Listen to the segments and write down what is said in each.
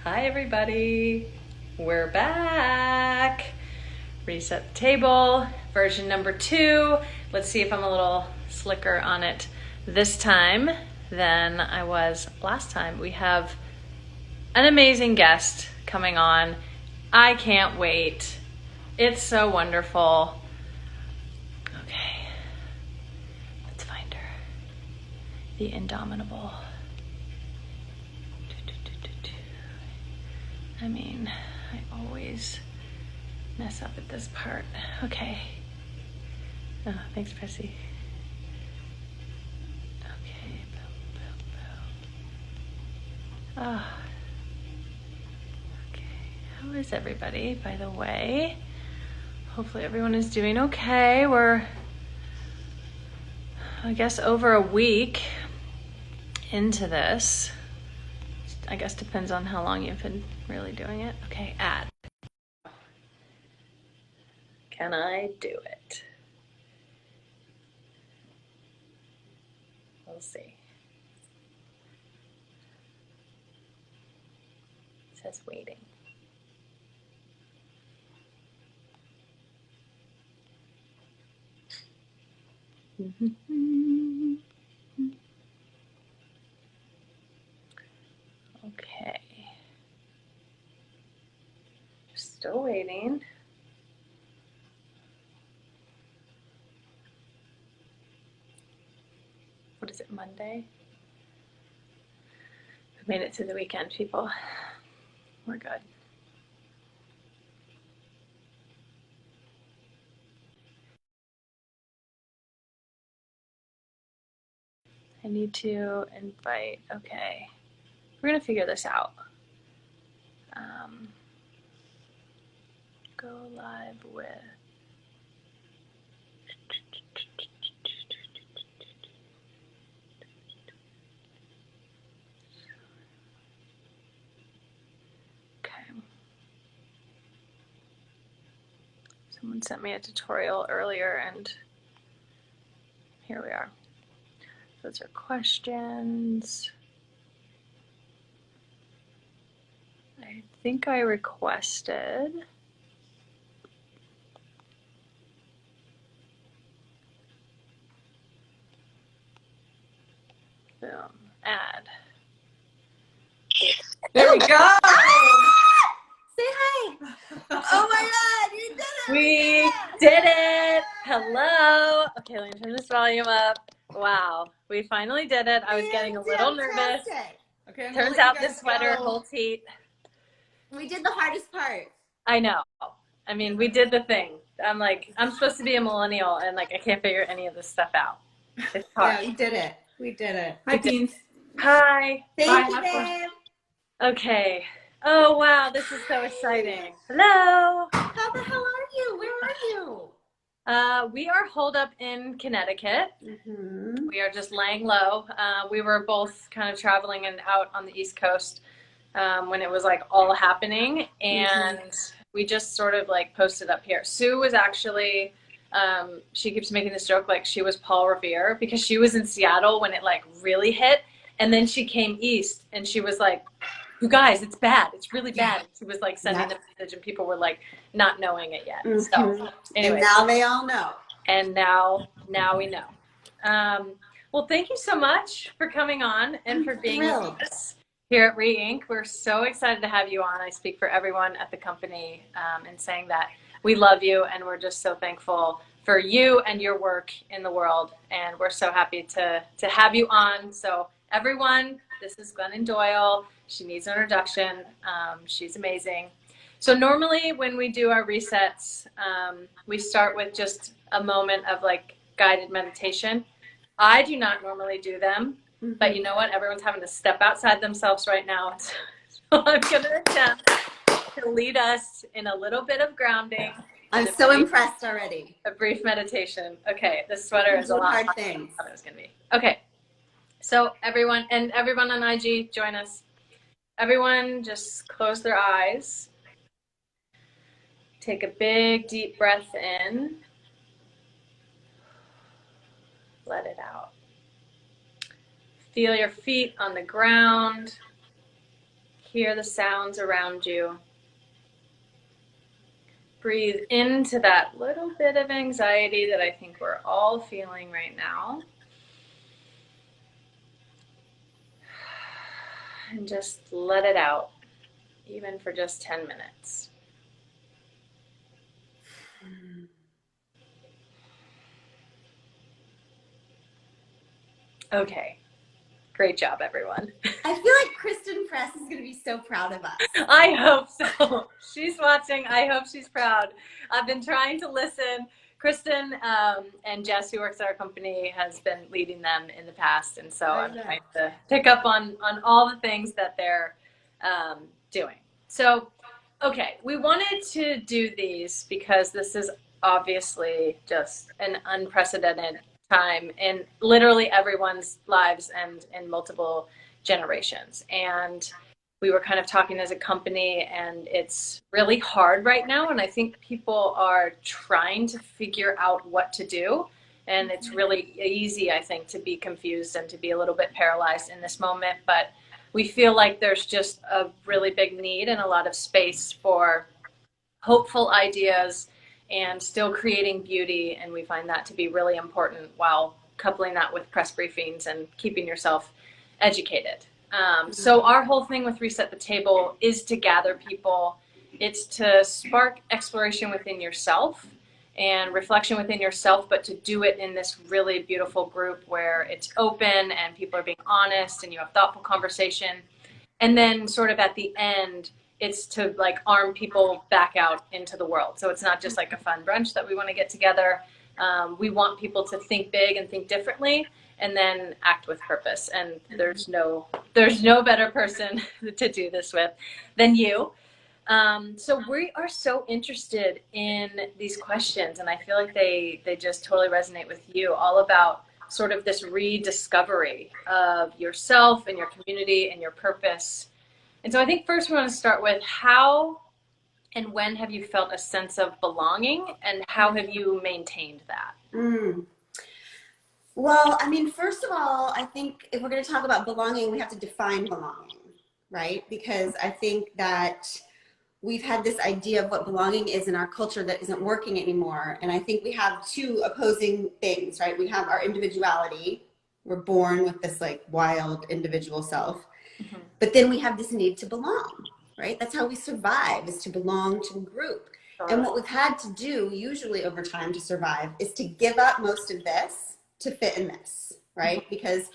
Hi everybody, we're back. Reset the table, version number 2. Let's see if I'm a little slicker on it this time than I was last time. We have an amazing guest coming on. I can't wait. It's so wonderful. Okay, let's find her. The Indomitable. I mean, I always mess up at this part. Okay. Oh, thanks, Prissy. Okay, boom, boom, boom. Oh. Okay. How is everybody, by the way? Hopefully everyone is doing okay. We're, I guess, over a week into this. I guess depends on how long you've been really doing it. Okay, add. Can I do it? We'll see. It says waiting. Okay. Still waiting. What is it, Monday? We made it to the weekend, people. We're good. I need to invite, okay. We're gonna figure this out. Go live with. Okay. Someone sent me a tutorial earlier and here we are. Those are questions. I think I requested. Boom, add. There we go. Say hi. Oh my God, you did it. We did it. Hello. Okay, let me turn this volume up. Wow, we finally did it. I was getting a little nervous. Okay, Turns out this sweater holds heat. We did the hardest part. I know. I mean, we did the thing. I'm like, I'm supposed to be a millennial and like I can't figure any of this stuff out. It's hard. Yeah, we did it. We did it. Hi, Beans. Hi. Thank you, babe. Okay. Oh, wow. This is so exciting. Hello. How the hell are you? Where are you? We are holed up in Connecticut. We are just laying low. We were both kind of traveling and out on the East Coast when it was like all happening. And we just sort of like posted up here. Sue was actually, she keeps making this joke like she was Paul Revere because she was in Seattle when it like really hit. And then she came east and she was like, you guys, it's bad. It's really bad. She was like sending the message and people were like not knowing it yet. So anyway. And now they all know. And now we know. Well, thank you so much for coming on and for being with us here at Re-Inc. We're so excited to have you on. I speak for everyone at the company in saying that we love you and we're just so thankful for you and your work in the world. And we're so happy to have you on. So everyone, this is Glennon Doyle. She needs an introduction. She's amazing. So normally when we do our resets, we start with just a moment of like guided meditation. I do not normally do them, but you know what? Everyone's having to step outside themselves right now. So I'm going to attempt to lead us in a little bit of grounding. I'm so impressed already. A brief meditation. Okay, this sweater is a lot hard harder things. than I thought it was going to be. Okay, so everyone on IG, join us. Everyone just close their eyes. Take a big, deep breath in. Let it out. Feel your feet on the ground. hear the sounds around you. Breathe into that little bit of anxiety that I think we're all feeling right now. And just let it out, even for just 10 minutes. Okay. Great job, everyone. I feel like Kristen Press is going to be so proud of us. I hope so. She's watching. I hope she's proud. I've been trying to listen. Kristen and Jess, who works at our company, has been leading them in the past. And so I'm trying to pick up on all the things that they're doing. So, okay, we wanted to do these because this is obviously just an unprecedented time in literally everyone's lives and in multiple generations. And we were kind of talking as a company, and it's really hard right now. And I think people are trying to figure out what to do. And it's really easy, I think, to be confused and to be a little bit paralyzed in this moment. But we feel like there's just a really big need and a lot of space for hopeful ideas and still creating beauty. And we find that to be really important while coupling that with press briefings and keeping yourself educated. So our whole thing with Reset the Table is to gather people. It's to spark exploration within yourself and reflection within yourself, but to do it in this really beautiful group where it's open and people are being honest and you have thoughtful conversation. And then sort of at the end, it's to like arm people back out into the world. So it's not just like a fun brunch that we want to get together. We want people to think big and think differently, and then act with purpose. And there's no better person to do this with than you. So we are so interested in these questions, and I feel like they just totally resonate with you, all about sort of this rediscovery of yourself and your community and your purpose. And so I think first we want to start with how and when have you felt a sense of belonging, and how have you maintained that? Well, I mean, first of all, I think if we're going to talk about belonging, we have to define belonging, right? Because I think that we've had this idea of what belonging is in our culture that isn't working anymore. And I think we have two opposing things, right? We have our individuality. We're born with this like wild individual self. Mm-hmm. But then we have this need to belong, right? That's how we survive, is to belong to a group. And what we've had to do usually over time to survive is to give up most of this to fit in this, right? Because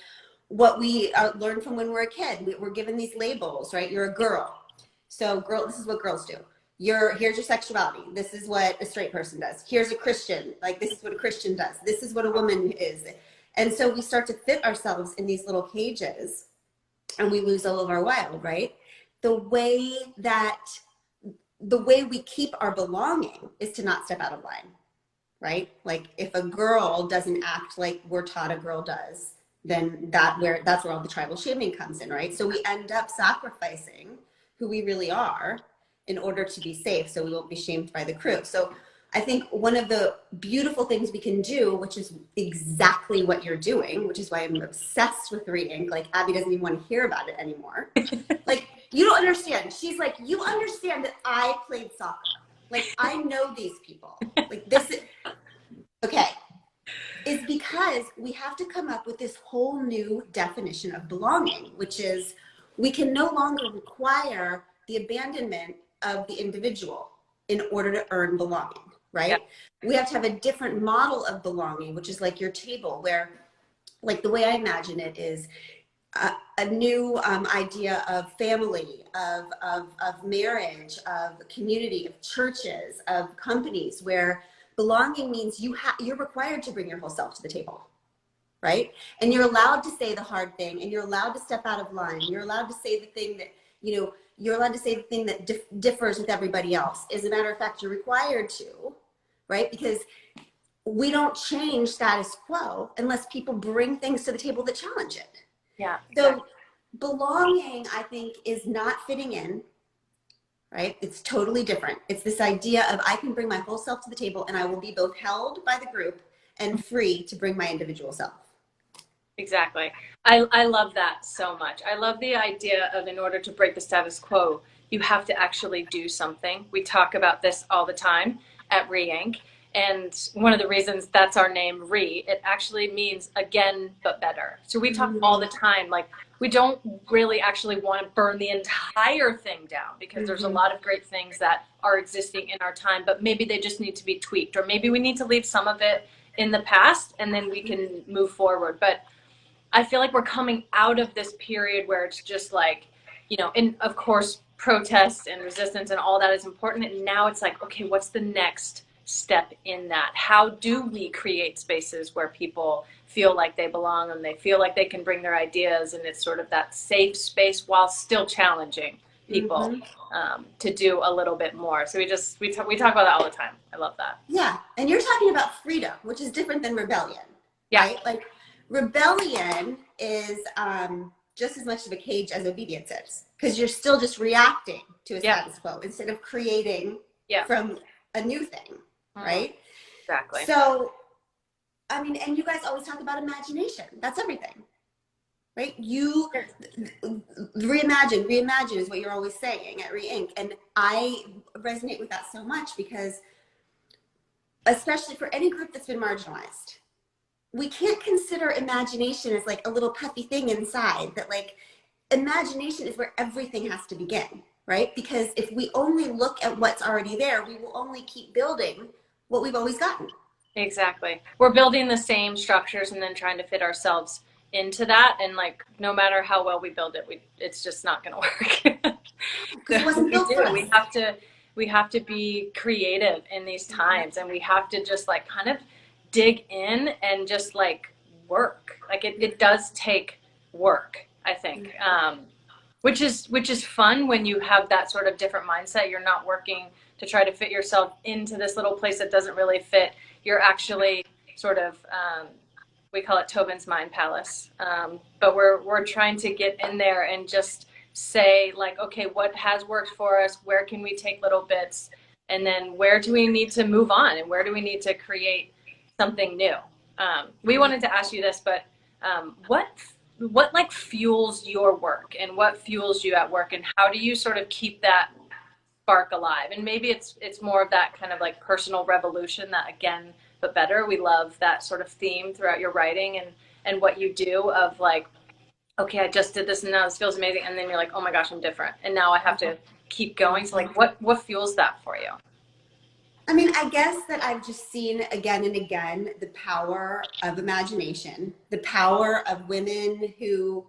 what we learned from when we're a kid, we're given these labels, right? You're a girl. So girl, this is what girls do. Here's your sexuality. This is what a straight person does. Here's a Christian. Like, this is what a Christian does. This is what a woman is. And so we start to fit ourselves in these little cages, and we lose all of our wild, right? The way we keep our belonging is to not step out of line, right? Like, if a girl doesn't act like we're taught a girl does, then that's where all the tribal shaming comes in, right? So we end up sacrificing who we really are in order to be safe, so we won't be shamed by the crew. So I think one of the beautiful things we can do, which is exactly what you're doing, which is why I'm obsessed with reading. Like, Abby doesn't even want to hear about it anymore. Like, you don't understand. She's like, you understand that I played soccer. Like, I know these people. Like, this is, okay. Is because we have to come up with this whole new definition of belonging, which is we can no longer require the abandonment of the individual in order to earn belonging, right? Yeah. We have to have a different model of belonging, which is like your table, where, like, the way I imagine it is a new idea of family, of marriage, of community, of churches, of companies, where belonging means you're required to bring your whole self to the table, right? And you're allowed to say the hard thing, and you're allowed to step out of line. You're allowed to say the thing that, you're allowed to say the thing that differs with everybody else. As a matter of fact, you're required to, right? Because we don't change status quo unless people bring things to the table that challenge it. Yeah. So belonging, I think, is not fitting in, right? It's totally different. It's this idea of I can bring my whole self to the table, and I will be both held by the group and free to bring my individual self. Exactly. I love that so much. I love the idea of, in order to break the status quo, you have to actually do something. We talk about this all the time at Re-Inc. And one of the reasons that's our name, Re, it actually means again, but better. So we talk all the time, like, we don't really actually want to burn the entire thing down, because there's a lot of great things that are existing in our time, but maybe they just need to be tweaked, or maybe we need to leave some of it in the past and then we can move forward. But I feel like we're coming out of this period where it's just like, and of course, protest and resistance and all that is important. And now it's like, okay, what's the next step in that? How do we create spaces where people feel like they belong and they feel like they can bring their ideas, and it's sort of that safe space while still challenging people to do a little bit more. So we talk about that all the time. I love that. Yeah, and you're talking about freedom, which is different than rebellion, right? Like, rebellion is just as much of a cage as obedience is, because you're still just reacting to a status quo instead of creating from a new thing, right? Exactly. So, I mean, and you guys always talk about imagination. That's everything, right? You reimagine is what you're always saying at Re-Inc. And I resonate with that so much, because especially for any group that's been marginalized, we can't consider imagination as like a little puffy thing inside. That, like, imagination is where everything has to begin, right? Because if we only look at what's already there, we will only keep building what we've always gotten. Exactly. We're building the same structures and then trying to fit ourselves into that. And like, no matter how well we build it, it's just not going to work. Because it wasn't built for us. We have to be creative in these times, and we have to just like kind of dig in and just like work. Like it does take work, I think. Which is fun when you have that sort of different mindset. You're not working to try to fit yourself into this little place that doesn't really fit. You're actually sort of, we call it Tobin's Mind Palace. But we're trying to get in there and just say, like, okay, what has worked for us? Where can we take little bits? And then where do we need to move on? And where do we need to create something new? We wanted to ask you this, but what like fuels your work, and what fuels you at work, and how do you sort of keep that spark alive? And maybe it's more of that kind of like personal revolution, that again but better. We love that sort of theme throughout your writing and what you do, of like, okay, I just did this and now this feels amazing, and then you're like, oh my gosh, I'm different, and now I have to keep going. So like, what fuels that for you? I mean, I guess that I've just seen again and again the power of imagination, the power of women who,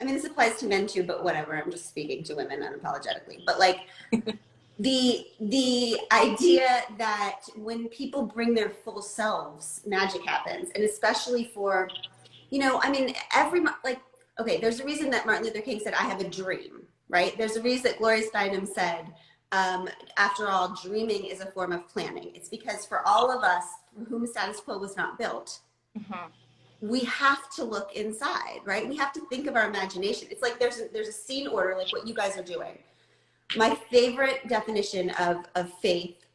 I mean, this applies to men too, but whatever, I'm just speaking to women unapologetically. But like, the idea that when people bring their full selves, magic happens. And especially for, I mean, okay, there's a reason that Martin Luther King said, I have a dream, right? There's a reason that Gloria Steinem said, after all, dreaming is a form of planning. It's because for all of us for whom status quo was not built, we have to look inside, right? We have to think of our imagination. It's like there's a scene order, like what you guys are doing. My favorite definition of faith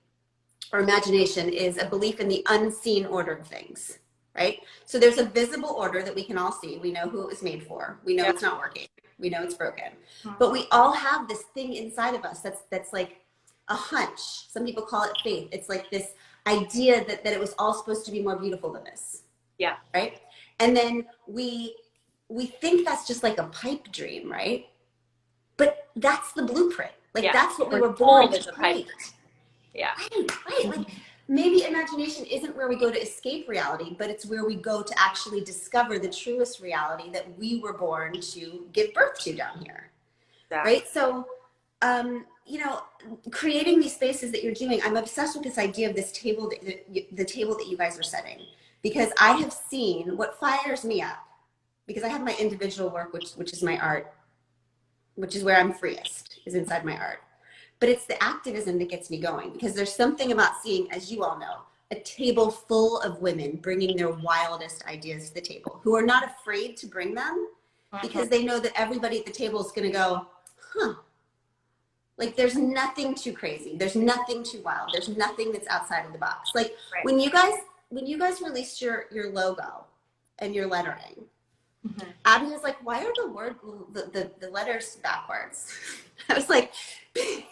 or imagination is a belief in the unseen order of things, right? So there's a visible order that we can all see. We know who it was made for. We know it's not working. We know it's broken. But we all have this thing inside of us that's like a hunch. Some people call it faith. It's like this idea that it was all supposed to be more beautiful than this. Yeah. Right? And then we think that's just like a pipe dream, right? But that's the blueprint. Like that's what we were born to create. Yeah. Right. Like maybe imagination isn't where we go to escape reality, but it's where we go to actually discover the truest reality that we were born to give birth to down here. Exactly. Right? So, creating these spaces that you're doing, I'm obsessed with this idea of this table, the table that you guys are setting, because I have seen what fires me up, because I have my individual work, which is my art, which is where I'm freest, is inside my art. But it's the activism that gets me going, because there's something about seeing, as you all know, a table full of women bringing their wildest ideas to the table, who are not afraid to bring them, because they know that everybody at the table is going to go, huh, like there's nothing too crazy. There's nothing too wild. There's nothing that's outside of the box. Like when you guys released your logo and your lettering, Abby was like, why are the letters backwards? I was like, because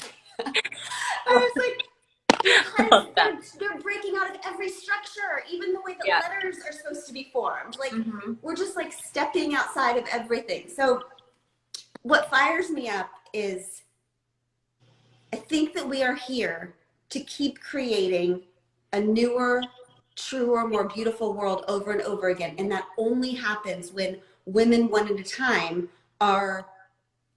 they're breaking out of every structure, even the way that letters are supposed to be formed. Like, we're just like stepping outside of everything. So what fires me up is I think that we are here to keep creating a newer, truer, more beautiful world over and over again. And that only happens when women one at a time are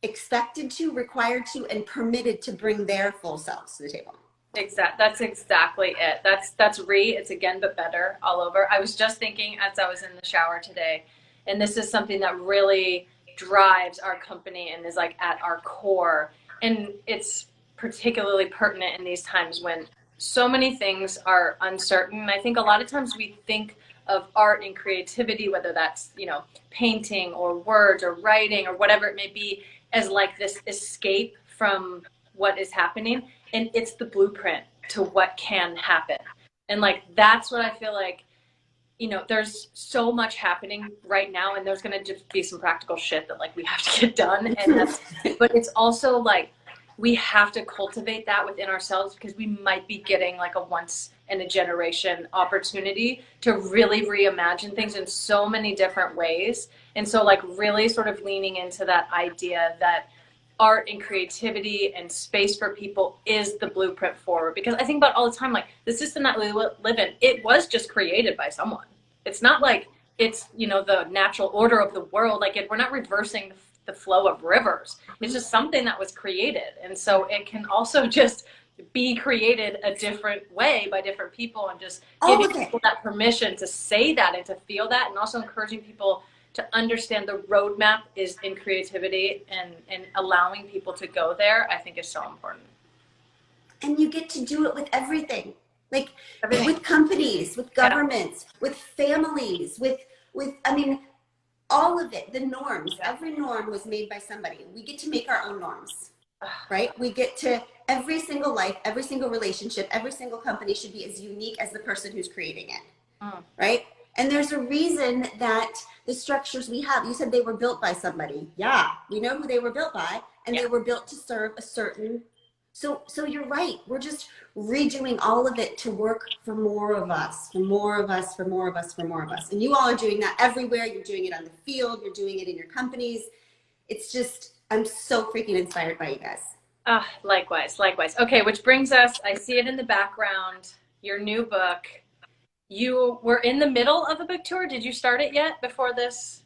expected to, required to, and permitted to bring their full selves to the table. That's exactly it. That's it's again but better all over. I was just thinking as I was in the shower today, and this is something that really drives our company and is like at our core, and it's particularly pertinent in these times when so many things are uncertain. I think a lot of times we think of art and creativity, whether that's, you know, painting or words or writing or whatever it may be, as like this escape from what is happening. And it's the blueprint to what can happen. And like, that's what I feel like, you know, there's so much happening right now, and there's going to just be some practical shit that like we have to get done. And that's, but it's also like, we have to cultivate that within ourselves, because we might be getting like a once in a generation opportunity to really reimagine things in so many different ways. And so like really sort of leaning into that idea that art and creativity and space for people is the blueprint forward. Because I think about all the time, like the system that we live in, it was just created by someone. It's not like it's, you know, the natural order of the world. Like we're not reversing the flow of rivers. It's just something that was created. And so it can also just be created a different way by different people, and just giving people that permission to say that and to feel that, and also encouraging people to understand the roadmap is in creativity, and allowing people to go there, I think is so important. And you get to do it with everything. Like with companies, with governments, with families, with I mean, all of it, the norms, every norm was made by somebody. We get to make our own norms, right? We get to, every single life, every single relationship, every single company should be as unique as the person who's creating it, right? And there's a reason that the structures we have, you said they were built by somebody. Yeah, we know who they were built by, and they were built to serve a certain, so you're right. We're just redoing all of it to work for more of us, for more of us, for more of us, for more of us. And you all are doing that everywhere. You're doing it on the field. You're doing it in your companies. It's just, I'm so freaking inspired by you guys. Likewise. Okay, which brings us, I see it in the background, your new book. You were in the middle of a book tour. Did you start it yet before this?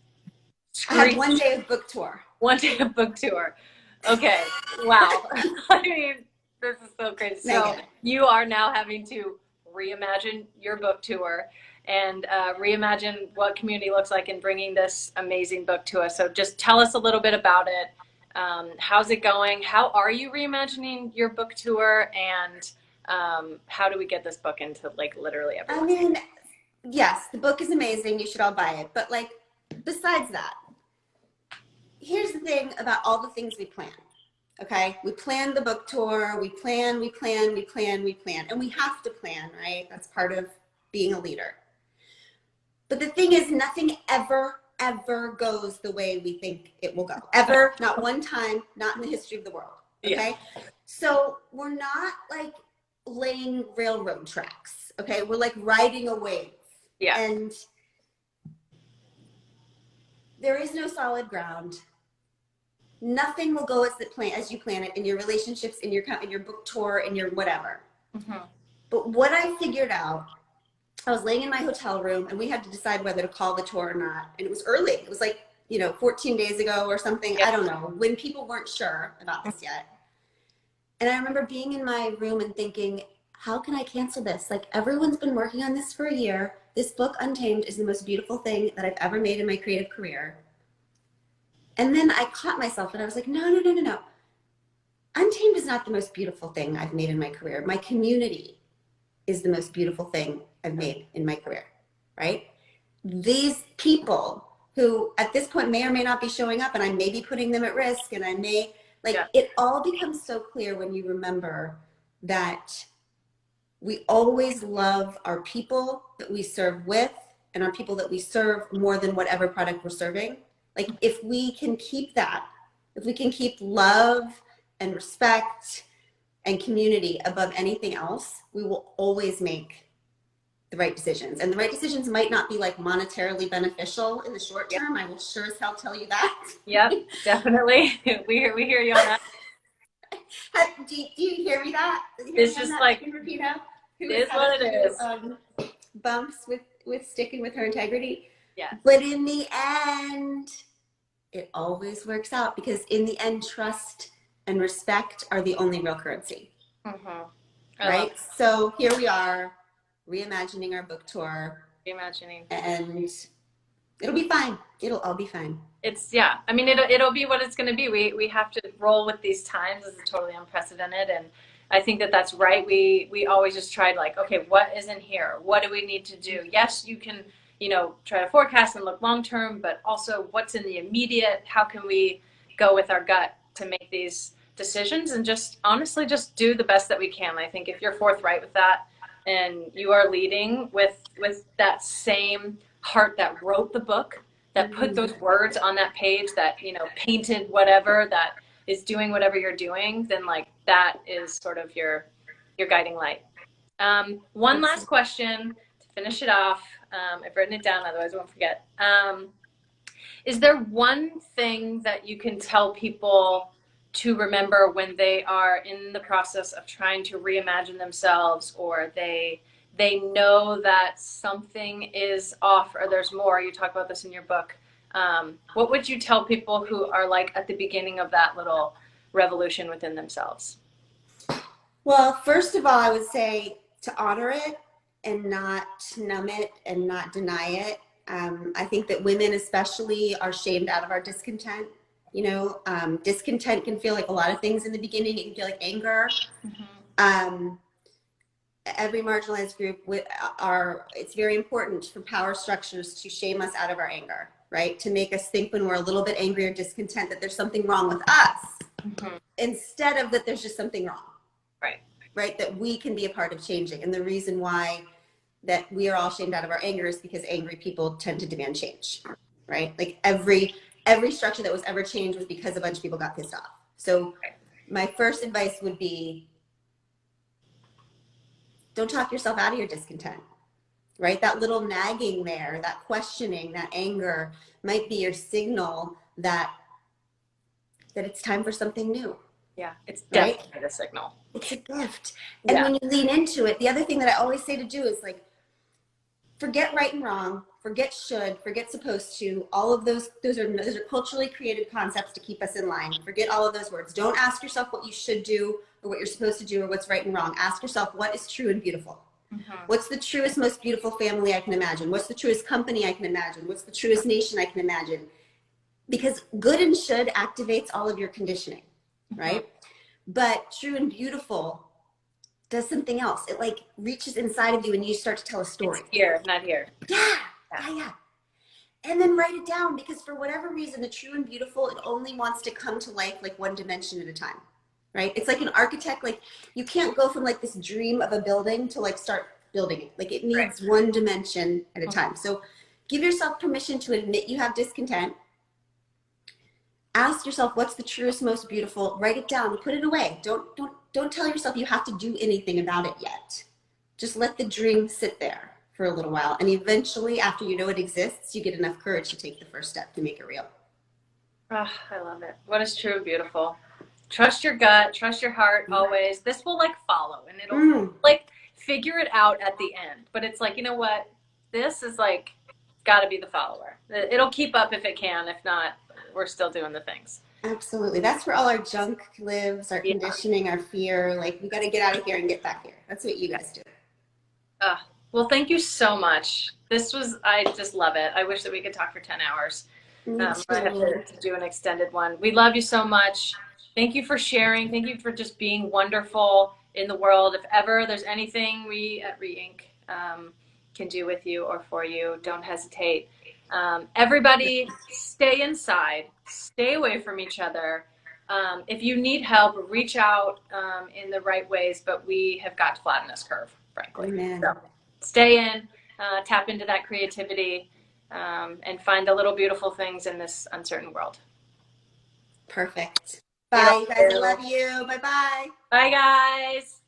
I had 1 day of book tour. 1 day of book tour. Okay. Wow. I mean, this is so crazy. So you are now having to reimagine your book tour and reimagine what community looks like, and bringing this amazing book to us. So just tell us a little bit about it. How's it going? How are you reimagining your book tour? And how do we get this book into like literally everyone? I mean, yes, the book is amazing. You should all buy it. But like, besides that, here's the thing about all the things we plan. Okay, we plan the book tour. We plan, and we have to plan, right? That's part of being a leader. But the thing is, nothing ever goes the way we think it will go. Ever, not one time, not in the history of the world. Okay, so we're not like laying railroad tracks. Okay, we're like riding a wave. And there is no solid ground. Nothing will go as you plan it in your relationships, in your book tour, in your whatever. But what I figured out, I was laying in my hotel room and we had to decide whether to call the tour or not. And it was early. It was like, 14 days ago or something. I don't know, when people weren't sure about this yet. And I remember being in my room and thinking, how can I cancel this? Like, everyone's been working on this for a year. This book, Untamed, is the most beautiful thing that I've ever made in my creative career. And then I caught myself and I was like, no. Untamed is not the most beautiful thing I've made in my career. My community is the most beautiful thing I've made in my career, right? These people who at this point may or may not be showing up, and I may be putting them at risk, and I may, it all becomes so clear when you remember that we always love our people that we serve with, and our people that we serve more than whatever product we're serving. Like if we can keep that, if we can keep love and respect and community above anything else, we will always make the right decisions. And the right decisions might not be like monetarily beneficial in the short term. I will sure as hell tell you that. Yep, definitely. We hear you on that. Do you hear me that? It's just like, Rapinoe, who it is what it is. Bumps with sticking with her integrity. Yeah. But in the end, it always works out, because in the end, trust and respect are the only real currency. Right? So here we are, reimagining our book tour. Reimagining. And it'll be fine. It'll all be fine. It's, yeah. I mean, it'll be what it's going to be. We have to roll with these times. This is totally unprecedented. And I think that that's right. We always just tried like, okay, what isn't here? What do we need to do? Yes, you can, try to forecast and look long-term, but also what's in the immediate? How can we go with our gut to make these decisions and just honestly just do the best that we can? I think if you're forthright with that and you are leading with that same heart that wrote the book, that put those words on that page, that, painted whatever, that is doing whatever you're doing, then like that is sort of your guiding light. One last question to finish it off. I've written it down, otherwise I won't forget. Is there one thing that you can tell people to remember when they are in the process of trying to reimagine themselves, or they know that something is off or there's more? You talk about this in your book. What would you tell people who are like at the beginning of that little revolution within themselves? Well, first of all, I would say to honor it and not numb it and not deny it. I think that women especially are shamed out of our discontent. Discontent can feel like a lot of things in the beginning. It can feel like anger. Every marginalized group it's very important for power structures to shame us out of our anger, right? To make us think when we're a little bit angry or discontent that there's something wrong with us, instead of that there's just something wrong. Right? That we can be a part of changing. And the reason why that we are all shamed out of our anger is because angry people tend to demand change, right? Like every structure that was ever changed was because a bunch of people got pissed off. So my first advice would be, don't talk yourself out of your discontent, right? That little nagging there, that questioning, that anger might be your signal that it's time for something new. Yeah, it's definitely the signal. It's a gift. And when you lean into it, the other thing that I always say to do is like, forget right and wrong, forget should, forget supposed to. All of those are culturally created concepts to keep us in line. Forget all of those words. Don't ask yourself what you should do or what you're supposed to do or what's right and wrong. Ask yourself, what is true and beautiful? What's the truest, most beautiful family I can imagine? What's the truest company I can imagine? What's the truest nation I can imagine? Because good and should activates all of your conditioning, right? But true and beautiful does something else. It like reaches inside of you and you start to tell a story. It's here, not here. Yeah. And then write it down, because for whatever reason, the true and beautiful, it only wants to come to life like one dimension at a time, right? It's like an architect, like you can't go from like this dream of a building to like start building it. Like it needs one dimension at a time. So give yourself permission to admit you have discontent. Ask yourself, what's the truest, most beautiful? Write it down, put it away. Don't tell yourself you have to do anything about it yet. Just let the dream sit there for a little while. And eventually, after you know it exists, you get enough courage to take the first step to make it real. Oh, I love it. What is true and beautiful? Trust your gut, trust your heart always. This will like follow and it'll like figure it out at the end. But it's like, you know what? This is like, got to be the follower. It'll keep up if it can. If not, we're still doing the things. Absolutely. That's where all our junk lives, our conditioning, our fear. Like, we got to get out of here and get back here. That's what you guys do. Well, thank you so much. I just love it. I wish that we could talk for 10 hours. I have to do an extended one. We love you so much. Thank you for sharing. Thank you for just being wonderful in the world. If ever there's anything we at Re-Inc. Can do with you or for you, don't hesitate. Everybody stay inside, stay away from each other. If you need help, reach out in the right ways, but we have got to flatten this curve, frankly. Amen. So stay in, tap into that creativity, and find the little beautiful things in this uncertain world. Perfect. Bye, you guys. I love you. Bye-bye. Bye, guys.